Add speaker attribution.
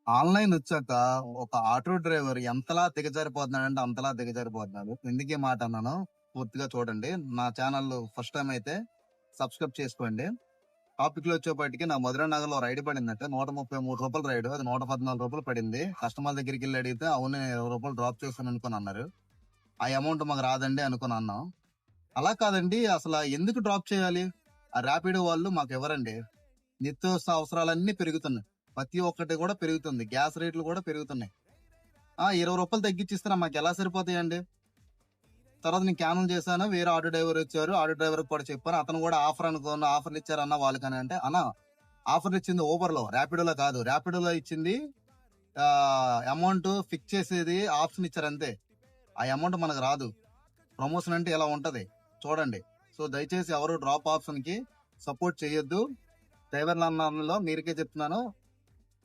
Speaker 1: Online వచ్చాక ఒక auto driver ఎంతలా దిగజారిపోతున్నాడంటే అంతలా దిగజారిపోతున్నాడు. ఎందుకు ఈ మాట అన్నానో పూర్తిగా చూడండి. నా ఛానల్ ఫస్ట్ టైం అయితే సబ్స్క్రైబ్ చేసుకోండి. టాపిక్ లో వచ్చేపాటికి నా మధురా నగర్ లో రైడ్ పడిందంటే రూ. 133 రైడ్, అది రూ. 114 పడింది. కస్టమర్ దగ్గరికి వెళ్ళి అడిగితే అవును రూ. 20 డ్రాప్ చేస్తాను అనుకుని అన్నారు. ఆ అమౌంట్ మాకు రాదండి అనుకుని అన్నాం. అలా కాదండి, అసలు ఎందుకు డ్రాప్ చేయాలి? ఆ ర్యాపిడో వాళ్ళు మాకు ఎవరండి? నిత్యావసర అవసరాలన్నీ పెరుగుతున్నాయి. ప్రతి ఒక్కటి కూడా పెరుగుతుంది. గ్యాస్ రేట్లు కూడా పెరుగుతున్నాయి. రూ. 20 తగ్గించిస్తే మాకు ఎలా సరిపోతాయండి? తర్వాత నేను క్యాన్సిల్ చేశాను. వేరే ఆటో డ్రైవర్ వచ్చారు. ఆటో డ్రైవర్ కూడా చెప్పాను. అతను కూడా ఆఫర్ అనుకోను, ఆఫర్లు ఇచ్చారన్న వాళ్ళకని అంటే అన్న, ఆఫర్లు ఇచ్చింది ఊబర్ లో, ర్యాపిడోలో కాదు. ర్యాపిడోలో ఇచ్చింది అమౌంట్ ఫిక్స్ చేసేది ఆప్షన్ ఇచ్చారు అంతే. ఆ అమౌంట్ మనకు రాదు. ప్రమోషన్ అంటే ఇలా ఉంటది చూడండి. సో దయచేసి ఎవరు డ్రాప్ ఆప్షన్ కి సపోర్ట్ చేయొద్దు. డ్రైవర్ల అన్నలో మీరుకే చెప్తున్నాను.